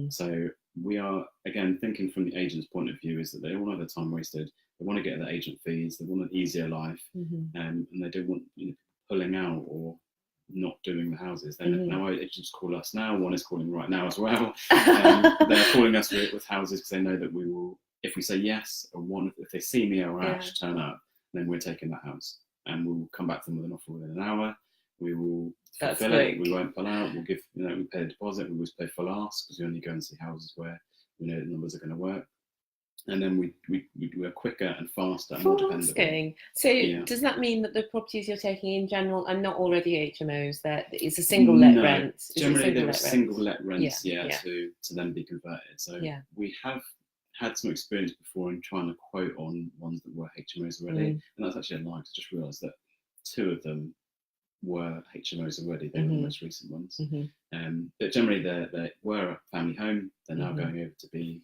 So we are, again, thinking from the agent's point of view is that they don't want to have their time wasted. They want to get their agent fees. They want an easier life. And they don't want pulling out or not doing the houses. Now agents call us now. One is calling right now as well. They're calling us with houses because they know that we will, if we say yes, or if they see me or Ash turn up, then we're taking that house. And we'll come back to them with an offer within an hour. We will fulfill it. We won't pull out. We'll give, we pay a deposit. We always pay full ask because we only go and see houses where we know the numbers are going to work. And then we're quicker and faster and more dependable. So does that mean that the properties you're taking in general are not already HMOs? That it's a single let rent? Generally, there are single let rents, to then be converted. So we have had some experience before in trying to quote on ones that were HMOs already, and that's actually a lie. I just realised that 2 of them were HMOs already. They were the most recent ones. But generally, they were a family home. They're now going over to be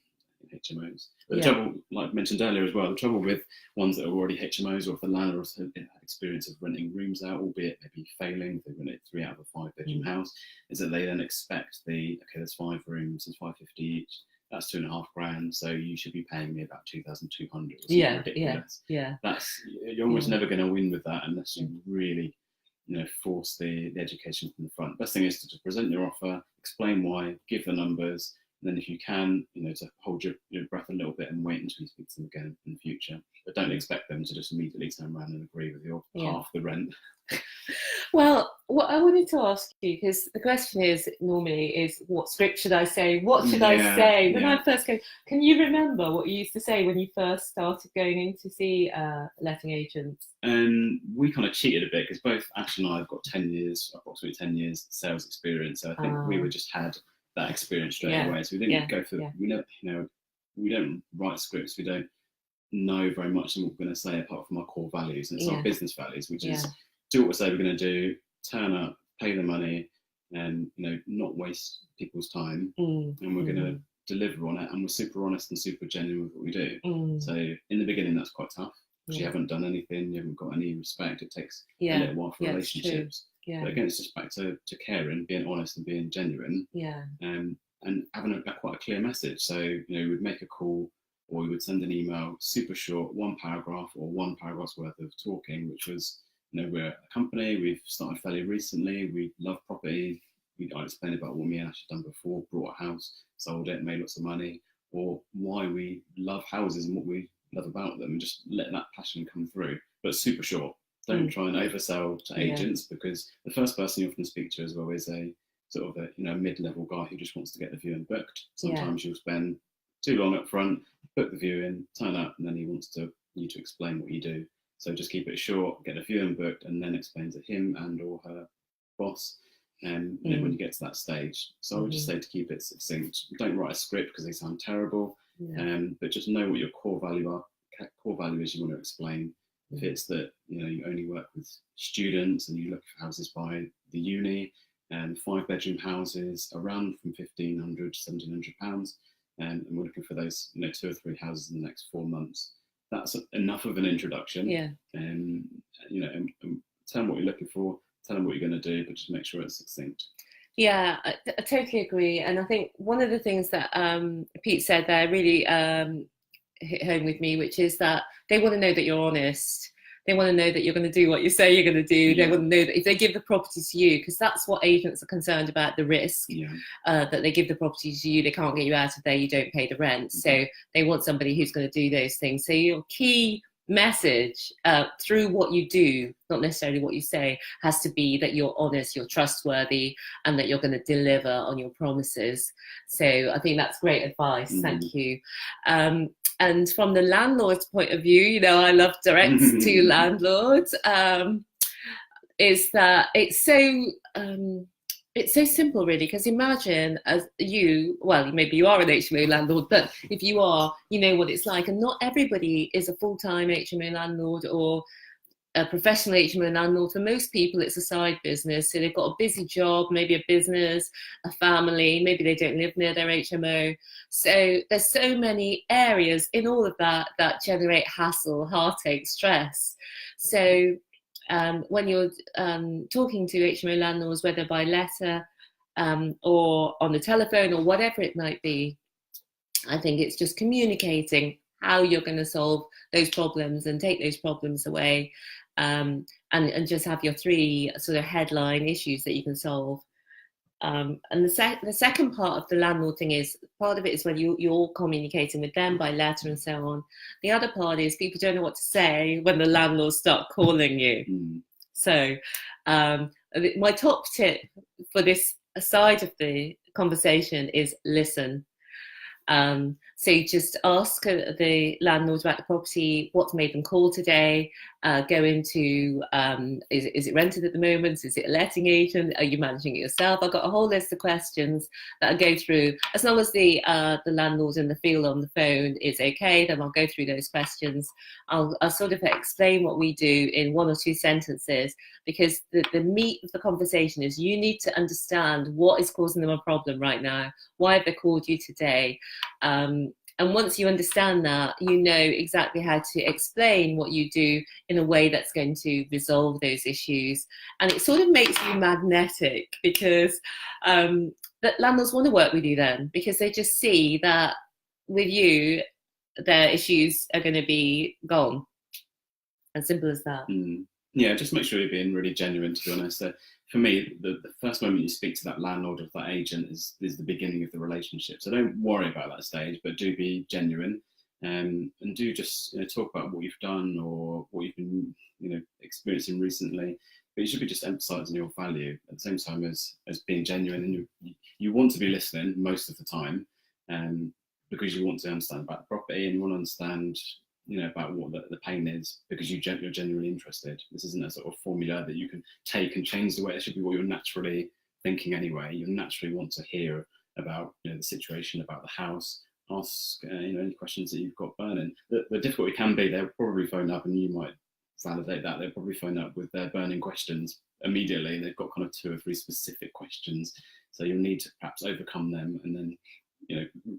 HMOs. But the trouble, like I mentioned earlier as well, the trouble with ones that are already HMOs, or if the landlord has had experience of renting rooms out, albeit maybe failing, if they rent it 3 out of a 5-bedroom house, is that they then expect there's 5 rooms, there's 550 each. That's $2,500, so you should be paying me about 2,200. Ridiculous. That's, you're almost never going to win with that unless you really, force the education from the front. Best thing is to just present your offer, explain why, give the numbers, and then if you can, to hold your breath a little bit and wait until you speak to them again in the future. But don't expect them to just immediately turn around and agree with your half the rent. Well, what I wanted to ask you, because the question is what script should I say? What should I say? When I first go, can you remember what you used to say when you first started going in to see letting agents? We kind of cheated a bit because both Ash and I have got approximately 10 years sales experience. So I think we just had that experience straight away. So we didn't go for, we don't write scripts. We don't know very much of what we're going to say apart from our core values. And it's our business values, which is do what we say we're going to do, turn up, pay the money, and not waste people's time. And we're going to deliver on it. And we're super honest and super genuine with what we do. So in the beginning, that's quite tough because you haven't done anything, you haven't got any respect. It takes a little while for relationships. But again, it's just back to caring, being honest and being genuine. And having quite a clear message. So we'd make a call or we would send an email, super short, 1 paragraph or 1 paragraph's worth of talking, which was, we're a company, we've started fairly recently, we love property, I explained about what me and Ash had done before, bought a house, sold it, made lots of money, or why we love houses and what we love about them, and just let that passion come through, but super short. Don't try and oversell to agents because the first person you often speak to as well is a sort of a mid-level guy who just wants to get the viewing booked. Sometimes you'll spend too long up front, book the viewing, turn up, and then he wants you to explain what you do. So just keep it short, get a viewing booked, and then explain to him and or her boss when you get to that stage. So I would just say to keep it succinct. Don't write a script because they sound terrible, but just know what your core value is you want to explain. If it's that you only work with students and you look for houses by the uni, and 5-bedroom houses around from £1,500 to £1,700, and we're looking for those 2 or 3 houses in the next 4 months. That's enough of an introduction. And tell them what you're looking for, tell them what you're going to do, but just make sure it's succinct. I totally agree. And I think one of the things that Pete said there really hit home with me, which is that they want to know that you're honest. They want to know that you're going to do what you say you're going to do. They want to know that if they give the property to you, because that's what agents are concerned about, the risk, that they give the property to you, they can't get you out of there, you don't pay the rent. So they want somebody who's going to do those things. So your key message through what you do, not necessarily what you say, has to be that you're honest, you're trustworthy, and that you're going to deliver on your promises. So I think that's great advice. Thank you. And from the landlord's point of view, I love direct to landlords, is that it's so simple really, because imagine as maybe you are an HMO landlord, but if you are, you know what it's like, and not everybody is a full-time HMO landlord or a professional HMO landlord, for most people it's a side business. So they've got a busy job, maybe a business, a family, maybe they don't live near their HMO. So there's so many areas in all of that that generate hassle, heartache, stress. So when you're talking to HMO landlords, whether by letter or on the telephone or whatever it might be, I think it's just communicating how you're going to solve those problems and take those problems away, and just have your 3 sort of headline issues that you can solve. And the second part of the landlord thing is, part of it is when you're communicating with them by letter and so on. The other part is people don't know what to say when the landlords start calling you. So my top tip for this side of the conversation is listen. So you just ask the landlord about the property, what's made them call today, go into, is it rented at the moment? Is it a letting agent? Are you managing it yourself? I've got a whole list of questions that I go through. As long as the landlord in the field on the phone is okay, then I'll go through those questions. I'll sort of explain what we do in 1 or 2 sentences, because the meat of the conversation is you need to understand what is causing them a problem right now. Why have they called you today? And once you understand that, you know exactly how to explain what you do in a way that's going to resolve those issues. And it sort of makes you magnetic, because that landlords want to work with you then, because they just see that with you, their issues are going to be gone. As simple as that. Yeah, just make sure you're being really genuine, to be honest. For me, the first moment you speak to that landlord or that agent is the beginning of the relationship. So don't worry about that stage, but do be genuine, and do just talk about what you've done or what you've been experiencing recently. But you should be just emphasising your value at the same time as being genuine. And you want to be listening most of the time, because you want to understand about the property and you want to understand about what the pain is, because you're genuinely interested. This isn't a sort of formula that you can take and change the way. It should be what you're naturally thinking anyway. You naturally want to hear about the situation, about the house. Ask any questions that you've got burning. The difficulty can be they'll probably phone up, and you might validate that. They'll probably phone up with their burning questions immediately. They've got kind of 2 or 3 specific questions, so you'll need to perhaps overcome them and then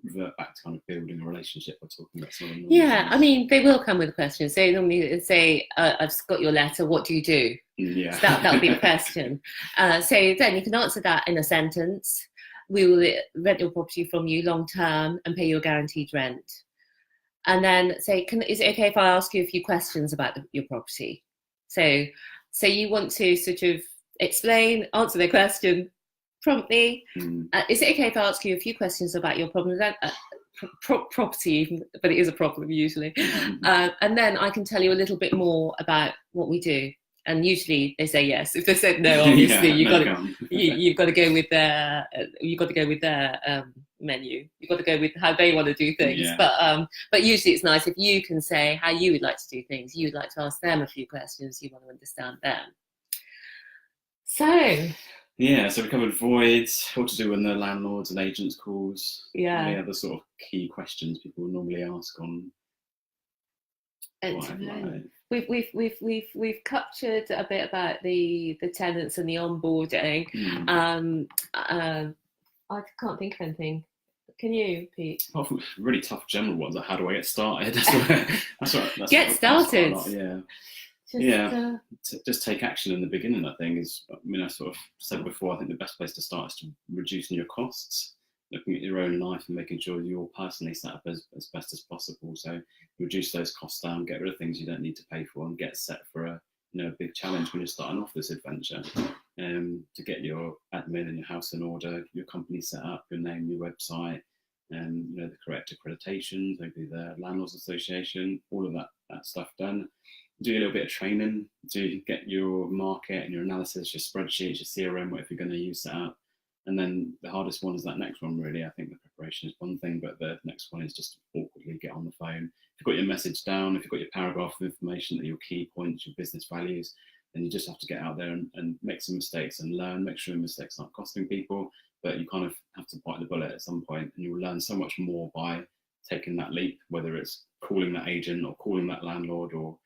revert back to kind of building a relationship or talking about something. Yeah, I mean, they will come with questions. They normally say, I've got your letter, what do you do? Yeah. So that'll be the question. So then you can answer that in a sentence. We will rent your property from you long term and pay you a guaranteed rent. And then say, is it okay if I ask you a few questions about your property? So you want to sort of explain, answer their question promptly. Is it okay if I ask you a few questions about your problem, property, but it is a problem usually, and then I can tell you a little bit more about what we do. And usually they say yes. If they said no, obviously you've got to go with their menu. You've got to go with how they want to do things. Yeah. But usually it's nice if you can say how you would like to do things. You'd like to ask them a few questions. You want to understand them. So. Yeah, so we covered voids, what to do when the landlords and agents calls. Yeah. Any other sort of key questions people normally ask on? We've captured a bit about the tenants and the onboarding. I can't think of anything. Can you, Pete? Really tough general ones, like how do I get started? That's get started. Just take action in the beginning. I think I sort of said before, I think the best place to start is to reducing your costs, looking at your own life and making sure you're personally set up as best as possible. So reduce those costs down, get rid of things you don't need to pay for, and get set for a big challenge when you're starting off this adventure. To get your admin and your house in order, your company set up, your name, your website, and the correct accreditations, maybe the Landlords Association, all of that stuff done. Do a little bit of training to get your market and your analysis, your spreadsheets, your CRM, whatever you're going to use set up. And then the hardest one is that next one, really. I think the preparation is one thing, but the next one is just awkwardly get on the phone. If you've got your message down, if you've got your paragraph of information, that your key points, your business values, then you just have to get out there and make some mistakes and learn, make sure mistakes aren't costing people, but you kind of have to bite the bullet at some point, and you'll learn so much more by taking that leap, whether it's calling that agent or calling that landlord or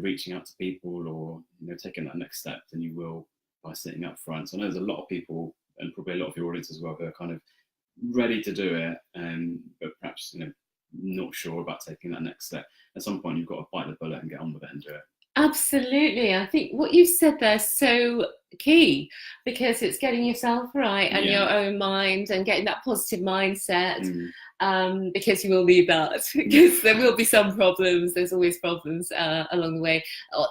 reaching out to people, or taking that next step than you will by sitting up front. So I know there's a lot of people, and probably a lot of your audience as well, who are kind of ready to do it, but perhaps not sure about taking that next step. At some point, you've got to bite the bullet and get on with it and do it. Absolutely. I think what you've said there is so key, because it's getting yourself right and your own mind and getting that positive mindset, because you will need that, because there will be some problems. There's always problems along the way,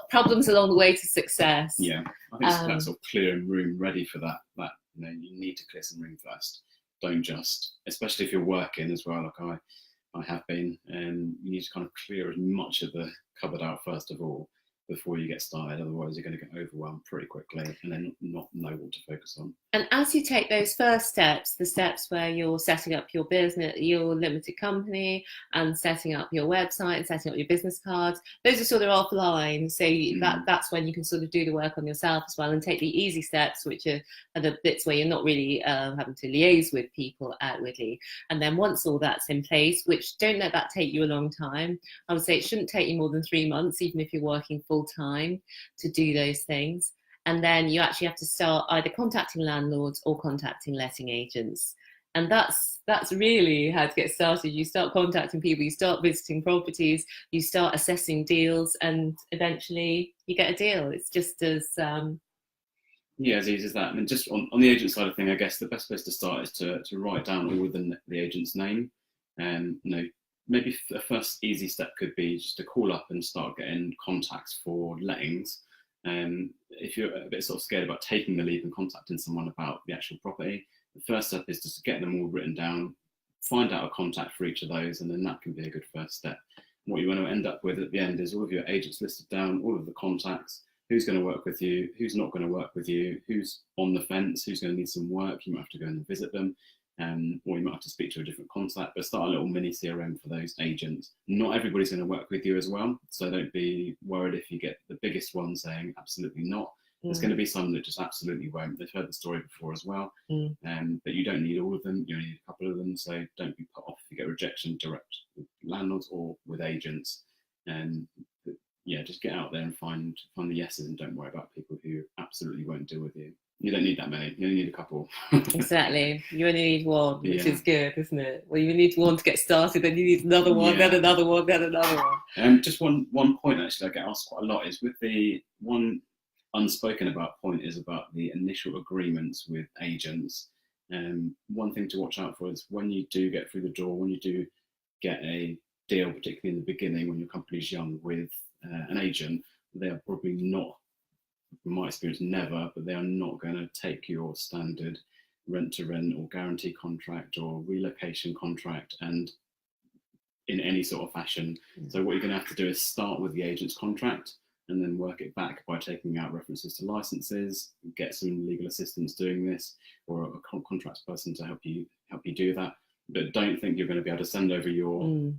problems along the way to success. Yeah, I think it's that sort of clearing room ready for that. You need to clear some room first. Don't just, especially if you're working as well, like I have been, you need to kind of clear as much of the cupboard out first of all before you get started. Otherwise you're going to get overwhelmed pretty quickly and then not know what to focus on. And as you take those first steps, the steps where you're setting up your business, your limited company, and setting up your website and setting up your business cards, those are sort of offline. So that's when you can sort of do the work on yourself as well, and take the easy steps, which are the bits where you're not really having to liaise with people outwardly. And then once all that's in place, which don't let that take you a long time, I would say it shouldn't take you more than 3 months, even if you're working full time, to do those things. And then you actually have to start either contacting landlords or contacting letting agents. And that's really how to get started. You start contacting people, you start visiting properties, you start assessing deals, and eventually you get a deal. It's just as as easy as that. I mean, just on the agent side of thing, I guess the best place to start is to write down all of the agent's name. And maybe the first easy step could be just to call up and start getting contacts for lettings. If you're a bit sort of scared about taking the leap and contacting someone about the actual property, the first step is just to get them all written down, find out a contact for each of those, and then that can be a good first step. What you want to end up with at the end is all of your agents listed down, all of the contacts, who's going to work with you, who's not going to work with you, who's on the fence, who's going to need some work. You might have to go and visit them. Or you might have to speak to a different contact, but start a little mini CRM for those agents. Not everybody's going to work with you as well, so don't be worried if you get the biggest one saying absolutely not. There's going to be some that just absolutely won't. They've heard the story before as well, but you don't need all of them. You only need a couple of them, so don't be put off if you get rejection direct with landlords or with agents. Just get out there and find the yeses, and don't worry about people who absolutely won't deal with you. You don't need that many. You only need a couple. Exactly. You only need one, which is good, isn't it? Well, you need one to get started, then you need another one, then another one, then another one. Just one point actually I get asked quite a lot is with the one unspoken about point is about the initial agreements with agents. One thing to watch out for is when you do get through the door, when you do get a deal, particularly in the beginning when your company's young, with an agent, they are probably not, from my experience, never, but they are not going to take your standard rent-to-rent or guarantee contract or relocation contract and in any sort of fashion. So what you're going to have to do is start with the agent's contract and then work it back by taking out references to licenses, get some legal assistance doing this, or a contracts person to help you do that. But don't think you're going to be able to send over your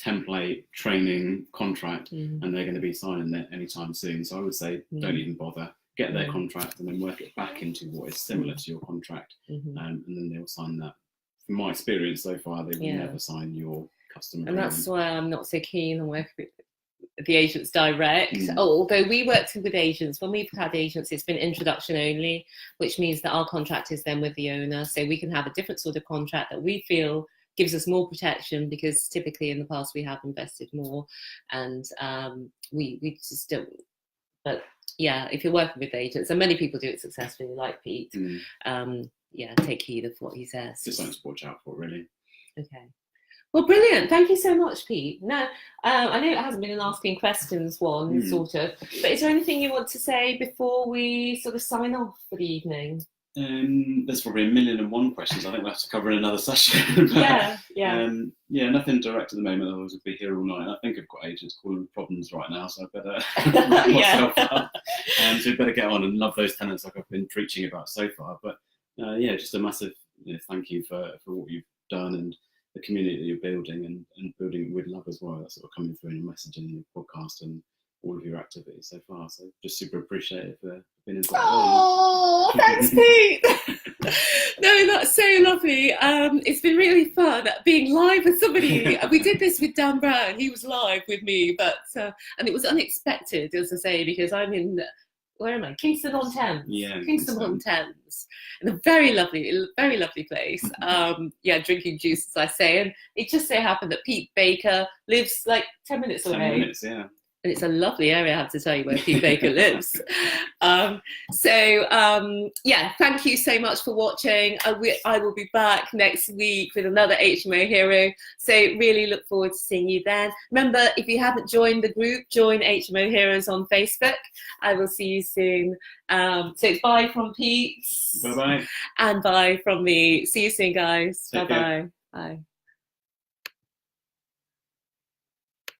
template training contract and they're going to be signing that anytime soon. So I would say don't even bother. Get their contract and then work it back into what is similar to your contract, and then they'll sign that. From my experience so far, they will never sign your custom agreement. And that's why I'm not so keen on working with the agents direct. Although we worked with agents, when we've had agents, it's been introduction only, which means that our contract is then with the owner. So we can have a different sort of contract that we feel gives us more protection, because typically in the past we have invested more, and we just don't. But if you're working with agents, and many people do it successfully, like Pete, take heed of what he says. Just something to watch out for, really. Okay. Well, brilliant. Thank you so much, Pete. Now, I know it hasn't been an asking questions one, sort of, but is there anything you want to say before we sort of sign off for the evening? There's probably 1,000,001 questions I think we'll have to cover in another session. But, nothing direct at the moment, otherwise we'll be here all night. And I think I've got agents calling problems right now, so I better wrap myself up. So we better get on and love those tenants like I've been preaching about so far. But just a massive thank you for what you've done and the community that you're building and building with love as well. That's sort of coming through in your messaging, in your podcast, and all of your activities so far. So just super appreciative for being involved. Oh, thanks, Pete. No, that's so lovely. It's been really fun being live with somebody. We did this with Dan Brown. He was live with me, but and it was unexpected, as I say, because I'm in, where am I? Kingston on Thames. Yeah, Kingston on Thames, in a very lovely place. Yeah, drinking juice, as I say, and it just so happened that Pete Baker lives like 10 minutes away. 10 minutes, yeah. And it's a lovely area, I have to tell you, where Pete Baker lives. Yeah, thank you so much for watching. I will be back next week with another HMO hero. So really look forward to seeing you then. Remember, if you haven't joined the group, join HMO Heroes on Facebook. I will see you soon. So it's bye from Pete. Bye-bye. And bye from me. See you soon, guys. Bye-bye. Bye.